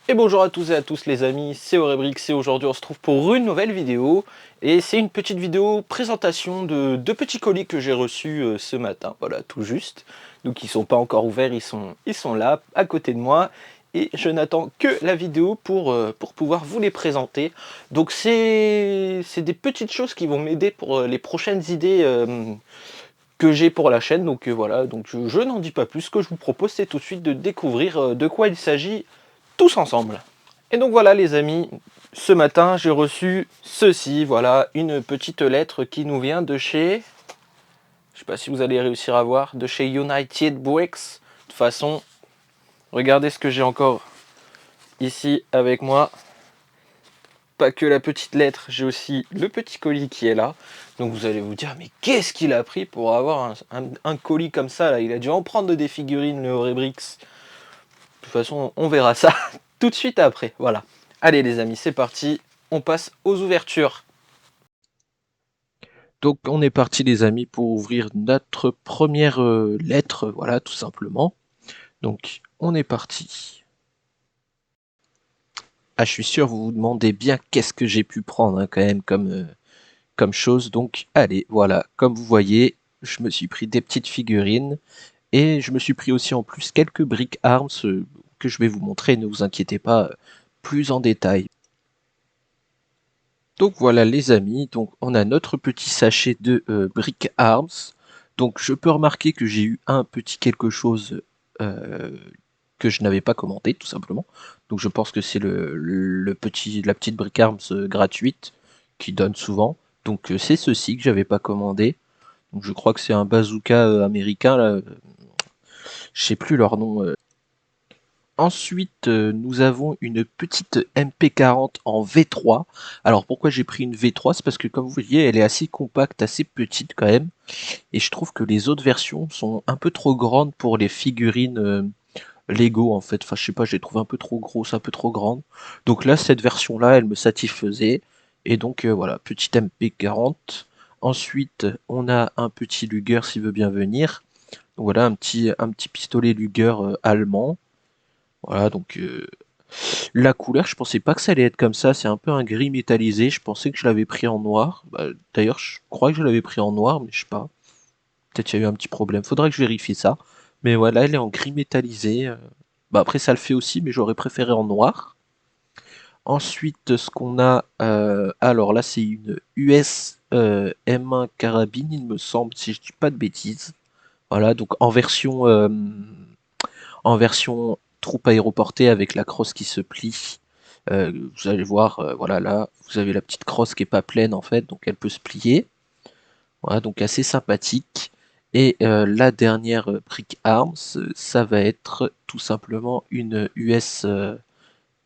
Et bonjour à tous et à tous les amis, c'est Aurebrix et aujourd'hui on se trouve pour une nouvelle vidéo. Et c'est une petite vidéo présentation de deux petits colis que j'ai reçus ce matin, voilà tout juste. Donc ils sont pas encore ouverts, ils sont là à côté de moi. Et je n'attends que la vidéo pour pouvoir vous les présenter. Donc c'est des petites choses qui vont m'aider pour les prochaines idées que j'ai pour la chaîne. Donc voilà, donc je n'en dis pas plus, ce que je vous propose c'est tout de suite de découvrir de quoi il s'agit tous ensemble. Et donc voilà les amis, ce matin j'ai reçu ceci, voilà, une petite lettre qui nous vient de chez, je sais pas si vous allez réussir à voir, de chez United Bricks. De toute façon, regardez ce que j'ai encore ici avec moi. Pas que la petite lettre, j'ai aussi le petit colis qui est là. Donc vous allez vous dire, mais qu'est-ce qu'il a pris pour avoir un colis comme ça là? Il a dû en prendre des figurines, le Aurebrix. De toute façon, on verra ça tout de suite après, voilà. Allez les amis, c'est parti, on passe aux ouvertures. Donc on est parti les amis pour ouvrir notre première lettre, voilà tout simplement. Donc on est parti. Ah je suis sûr vous vous demandez bien qu'est-ce que j'ai pu prendre hein, quand même comme chose. Donc allez voilà, comme vous voyez, je me suis pris des petites figurines et je me suis pris aussi en plus quelques briques arms que je vais vous montrer, ne vous inquiétez pas, plus en détail. Donc voilà les amis, donc on a notre petit sachet de Brick Arms. Donc je peux remarquer que j'ai eu un petit quelque chose euh, que je n'avais pas commandé tout simplement. Donc je pense que c'est la petite Brick Arms gratuite qui donne souvent. Donc c'est ceci que j'avais pas commandé. Donc je crois que c'est un bazooka américain là. Je sais plus leur nom. Ensuite, nous avons une petite MP40 en V3. Alors pourquoi j'ai pris une V3? C'est parce que comme vous voyez, elle est assez compacte, assez petite quand même. Et je trouve que les autres versions sont un peu trop grandes pour les figurines Lego en fait. Enfin je sais pas, je les trouve un peu trop grosses, un peu trop grandes. Donc là, cette version-là, elle me satisfaisait. Et donc voilà, petite MP40. Ensuite, on a un petit Luger s'il veut bien venir. Donc voilà, un petit pistolet Luger allemand. Voilà, donc la couleur, je pensais pas que ça allait être comme ça, c'est un peu un gris métallisé, je pensais que je l'avais pris en noir. Bah, d'ailleurs, je crois que je l'avais pris en noir, mais je sais pas. Peut-être qu'il y a eu un petit problème, faudrait que je vérifie ça. Mais voilà, elle est en gris métallisé. Bah après, ça le fait aussi, mais j'aurais préféré en noir. Ensuite, ce qu'on a, alors là, c'est une US M1 carabine, il me semble, si je dis pas de bêtises. Voilà, donc en version troupe aéroportée avec la crosse qui se plie. Vous allez voir, voilà, là, vous avez la petite crosse qui est pas pleine en fait, donc elle peut se plier. Voilà, donc assez sympathique. Et la dernière Brick Arms, ça va être tout simplement une US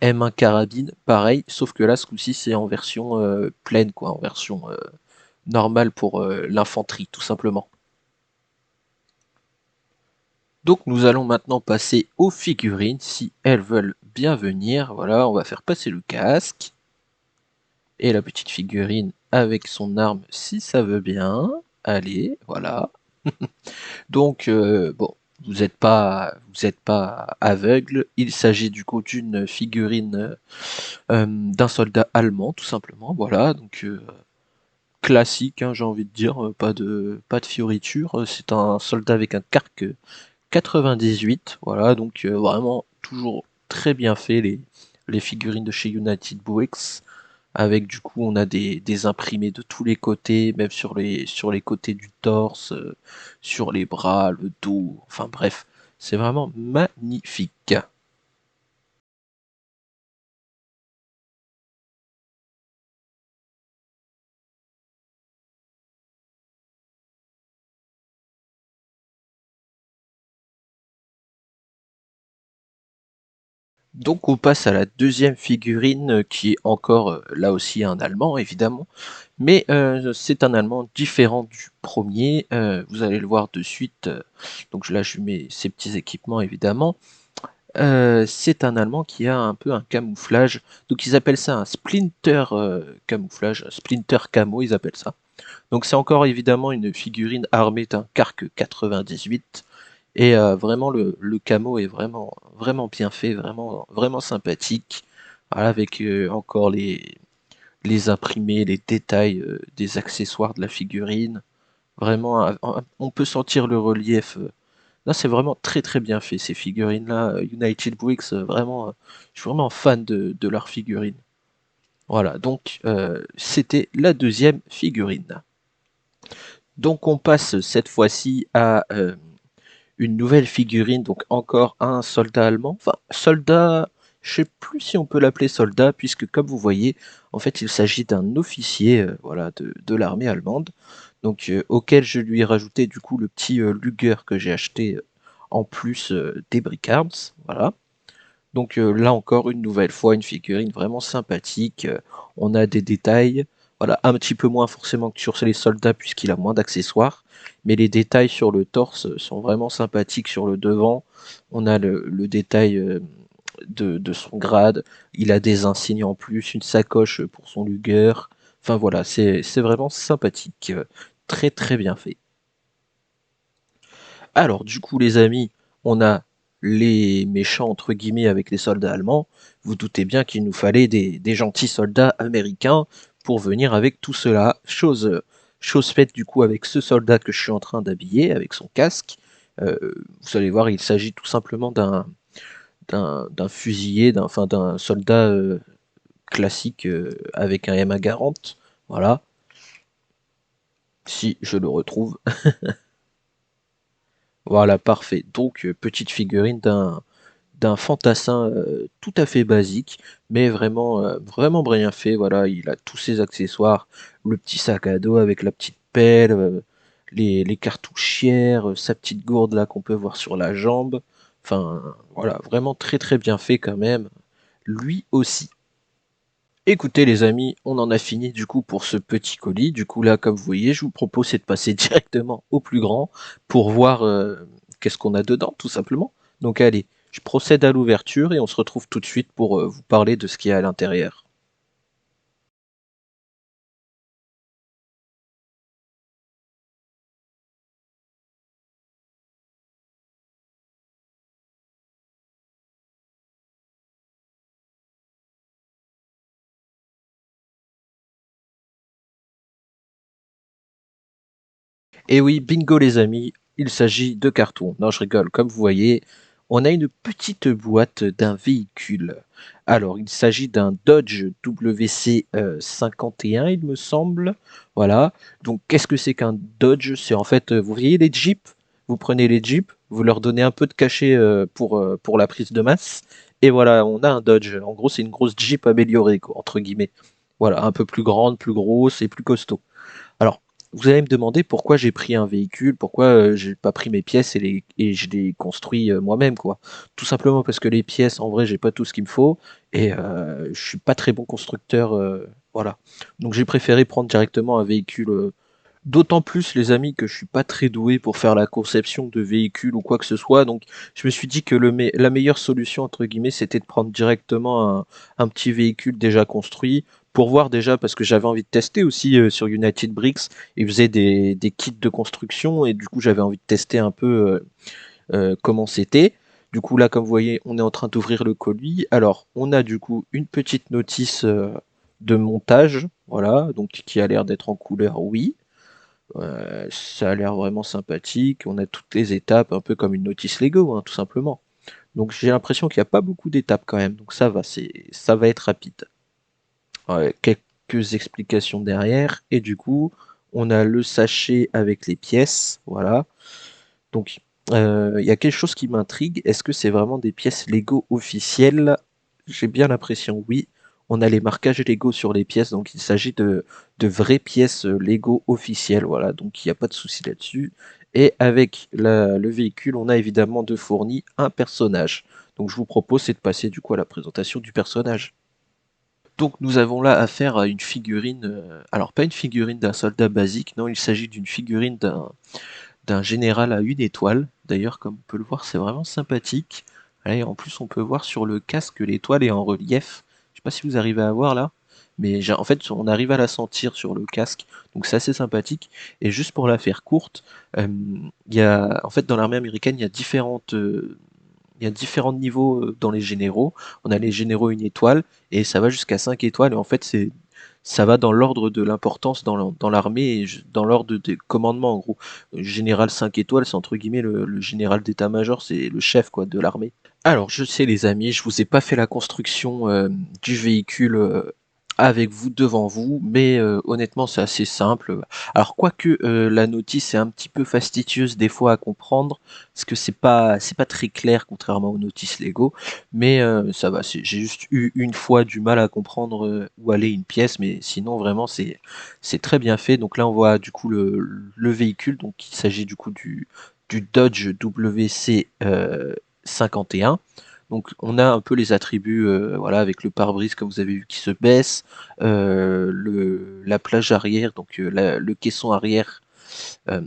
M1 carabine, pareil, sauf que là, ce coup-ci, c'est en version pleine, quoi, en version normale pour l'infanterie, tout simplement. Donc nous allons maintenant passer aux figurines, si elles veulent bien venir. Voilà, on va faire passer le casque. Et la petite figurine avec son arme, si ça veut bien. Allez, voilà. Donc, bon, vous êtes pas aveugle. Il s'agit du coup d'une figurine d'un soldat allemand, tout simplement. Voilà, donc classique, hein, j'ai envie de dire, pas de fioriture. C'est un soldat avec un Kark 98. Voilà, donc vraiment toujours très bien fait les figurines de chez United Bricks. Avec du coup on a des imprimés de tous les côtés, même sur les côtés du torse, sur les bras, le dos, enfin bref, c'est vraiment magnifique. Donc on passe à la deuxième figurine qui est encore là aussi un Allemand évidemment, mais c'est un Allemand différent du premier, vous allez le voir de suite, donc là je mets ses petits équipements évidemment. C'est un Allemand qui a un peu un camouflage, donc ils appellent ça un splinter camouflage, un splinter camo ils appellent ça. Donc c'est encore évidemment une figurine armée d'un Kark 98, Et vraiment le camo est vraiment bien fait, vraiment sympathique. Voilà, avec encore les imprimés, les détails des accessoires de la figurine. Vraiment, on peut sentir le relief. Là, c'est vraiment très bien fait ces figurines-là. United Bricks, vraiment, je suis vraiment fan de leurs figurines. Voilà, donc c'était la deuxième figurine. Donc on passe cette fois-ci à une nouvelle figurine, donc encore un soldat allemand. Enfin, soldat, je sais plus si on peut l'appeler soldat, puisque comme vous voyez, en fait, il s'agit d'un officier voilà, de l'armée allemande, donc auquel je lui ai rajouté du coup le petit Luger que j'ai acheté en plus des Brick Arms. Voilà. Donc là encore, une nouvelle fois, une figurine vraiment sympathique. On a des détails, voilà, un petit peu moins forcément que sur les soldats puisqu'il a moins d'accessoires, mais les détails sur le torse sont vraiment sympathiques sur le devant. On a le détail de son grade, il a des insignes en plus, une sacoche pour son Luger. Enfin voilà, c'est vraiment sympathique, très bien fait. Alors, du coup, les amis, on a les méchants, entre guillemets, avec les soldats allemands. Vous doutez bien qu'il nous fallait des gentils soldats américains pour venir avec tout cela. Chose faite, du coup, avec ce soldat que je suis en train d'habiller, avec son casque. Euh, Vous allez voir, il s'agit tout simplement d'un fusilier, enfin, d'un soldat classique avec un MA40. Voilà, si je le retrouve. Voilà, parfait. Donc, petite figurine d'un fantassin tout à fait basique, mais vraiment bien fait. Voilà, il a tous ses accessoires, le petit sac à dos avec la petite pelle, les cartouchières, sa petite gourde là qu'on peut voir sur la jambe. Enfin, voilà, vraiment très bien fait quand même. Lui aussi. Écoutez les amis, on en a fini du coup pour ce petit colis. Du coup là, comme vous voyez, je vous propose c'est de passer directement au plus grand pour voir qu'est-ce qu'on a dedans, tout simplement. Donc allez, je procède à l'ouverture et on se retrouve tout de suite pour vous parler de ce qu'il y a à l'intérieur. Et oui, bingo les amis, il s'agit de carton. Non, je rigole. Comme vous voyez, on a une petite boîte d'un véhicule. Alors, il s'agit d'un Dodge WC 51, il me semble. Voilà. Donc, qu'est-ce que c'est qu'un Dodge? C'est en fait, vous voyez les Jeeps? Vous prenez les Jeeps, vous leur donnez un peu de cachet pour la prise de masse. Et voilà, on a un Dodge. En gros, c'est une grosse Jeep améliorée, quoi, entre guillemets. Voilà, un peu plus grande, plus grosse et plus costaud. Alors, vous allez me demander pourquoi j'ai pris un véhicule, pourquoi j'ai pas pris mes pièces et je les construis moi-même, quoi. Tout simplement parce que les pièces, en vrai, j'ai pas tout ce qu'il me faut et je suis pas très bon constructeur, voilà. Donc j'ai préféré prendre directement un véhicule. D'autant plus, les amis, que je suis pas très doué pour faire la conception de véhicules ou quoi que ce soit. Donc, je me suis dit que la meilleure solution, entre guillemets, c'était de prendre directement un petit véhicule déjà construit pour voir déjà, parce que j'avais envie de tester aussi sur United Bricks. Ils faisaient des kits de construction et du coup, j'avais envie de tester un peu comment c'était. Du coup, là, comme vous voyez, on est en train d'ouvrir le colis. Alors, on a du coup une petite notice de montage, voilà, donc qui a l'air d'être en couleur, oui. Ça a l'air vraiment sympathique. On a toutes les étapes, un peu comme une notice Lego, hein, tout simplement. Donc j'ai l'impression qu'il n'y a pas beaucoup d'étapes quand même. Donc ça va, ça va être rapide. Ouais, quelques explications derrière. Et du coup, on a le sachet avec les pièces. Voilà. Donc il y a quelque chose qui m'intrigue. Est-ce que c'est vraiment des pièces Lego officielles? J'ai bien l'impression, oui. On a les marquages Lego sur les pièces, donc il s'agit de vraies pièces Lego officielles, voilà, donc il n'y a pas de souci là-dessus. Et avec le véhicule, on a évidemment de fourni un personnage. Donc je vous propose, c'est de passer du coup à la présentation du personnage. Donc nous avons là affaire à une figurine, alors pas une figurine d'un soldat basique, non, il s'agit d'une figurine d'un général à une étoile. D'ailleurs, comme on peut le voir, c'est vraiment sympathique. Là, et en plus, on peut voir sur le casque que l'étoile est en relief. Je sais pas si vous arrivez à voir là, mais en fait, on arrive à la sentir sur le casque, donc c'est assez sympathique. Et juste pour la faire courte, il y a, en fait, dans l'armée américaine, il y a différents niveaux dans les généraux. On a les généraux 1 étoile et ça va jusqu'à 5 étoiles. Et en fait, ça va dans l'ordre de l'importance dans l'armée et dans l'ordre des commandements en gros. Général 5 étoiles, c'est entre guillemets le général d'état-major, c'est le chef quoi de l'armée. Alors, je sais les amis, je vous ai pas fait la construction du véhicule avec vous devant vous, mais honnêtement c'est assez simple. Alors quoique la notice est un petit peu fastidieuse des fois à comprendre, parce que c'est pas très clair contrairement aux notices Lego, mais ça va. J'ai juste eu une fois du mal à comprendre où allait une pièce, mais sinon vraiment c'est très bien fait. Donc là on voit du coup le véhicule, donc il s'agit du coup du Dodge WC 51. Donc on a un peu les attributs voilà, avec le pare-brise comme vous avez vu qui se baisse, la plage arrière, donc le caisson arrière euh,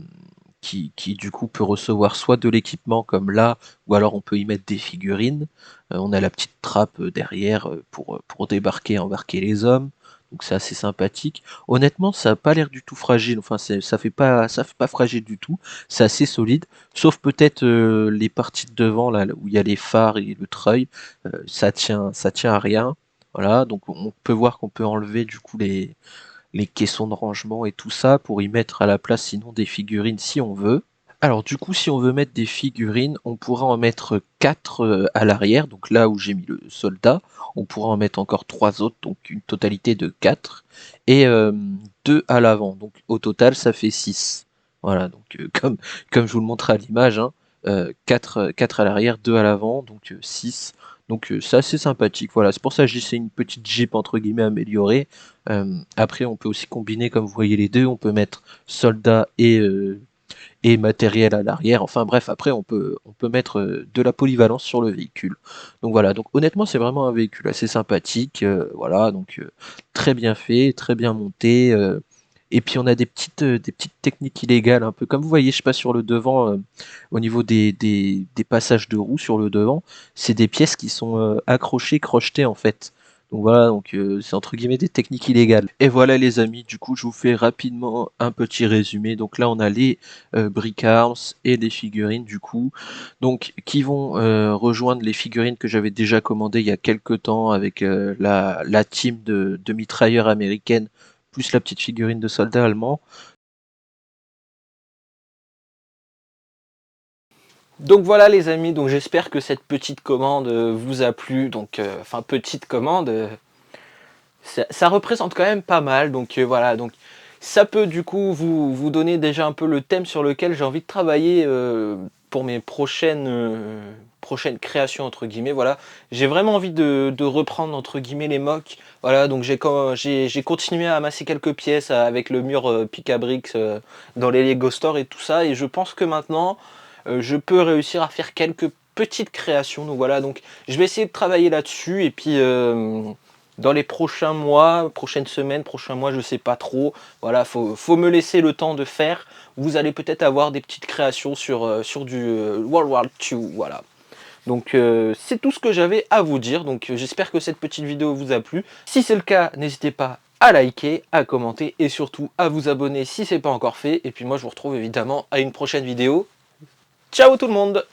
qui du coup peut recevoir soit de l'équipement comme là, ou alors on peut y mettre des figurines. On a la petite trappe derrière pour débarquer, embarquer les hommes. Donc c'est assez sympathique. Honnêtement, ça n'a pas l'air du tout fragile. Enfin, ça fait pas fragile du tout. C'est assez solide. Sauf peut-être les parties de devant là où il y a les phares et le treuil, ça tient à rien. Voilà. Donc on peut voir qu'on peut enlever du coup les caissons de rangement et tout ça pour y mettre à la place sinon des figurines si on veut. Alors du coup si on veut mettre des figurines, on pourra en mettre 4 à l'arrière, donc là où j'ai mis le soldat, on pourra en mettre encore 3 autres, donc une totalité de 4, et 2 à l'avant, donc au total ça fait 6. Voilà, donc comme je vous le montre à l'image, hein, 4 à l'arrière, 2 à l'avant, donc 6. Donc c'est assez sympathique, voilà, c'est pour ça que je dis c'est une petite Jeep entre guillemets améliorée. Après on peut aussi combiner comme vous voyez les deux, on peut mettre soldat et matériel à l'arrière. Enfin bref, après on peut mettre de la polyvalence sur le véhicule. Donc voilà, donc honnêtement c'est vraiment un véhicule assez sympathique, voilà, donc très bien fait, très bien monté. Et puis on a des petites techniques illégales, un peu comme vous voyez, je sais pas sur le devant, au niveau des passages de roues sur le devant, c'est des pièces qui sont accrochées, crochetées en fait. Donc voilà, donc c'est entre guillemets des techniques illégales. Et voilà les amis, du coup je vous fais rapidement un petit résumé. Donc là on a les Brick Arms et les figurines du coup, donc qui vont rejoindre les figurines que j'avais déjà commandées il y a quelques temps avec la team de mitrailleurs américaines plus la petite figurine de soldat allemand. Donc voilà les amis, donc j'espère que cette petite commande vous a plu. Donc enfin petite commande, ça représente quand même pas mal. Donc voilà, donc ça peut du coup vous donner déjà un peu le thème sur lequel j'ai envie de travailler pour mes prochaines créations entre guillemets. Voilà, j'ai vraiment envie de reprendre entre guillemets les mocs. Voilà, donc j'ai continué à amasser quelques pièces avec le mur Picabrix dans les Lego Store et tout ça. Et je pense que maintenant je peux réussir à faire quelques petites créations. Donc voilà, donc je vais essayer de travailler là-dessus et puis dans les prochains mois, prochaines semaines, prochains mois, je sais pas trop. Voilà, faut me laisser le temps de faire. Vous allez peut-être avoir des petites créations sur du World War II, voilà. Donc c'est tout ce que j'avais à vous dire. Donc j'espère que cette petite vidéo vous a plu. Si c'est le cas, n'hésitez pas à liker, à commenter et surtout à vous abonner si ce n'est pas encore fait. Et puis moi je vous retrouve évidemment à une prochaine vidéo. Ciao tout le monde!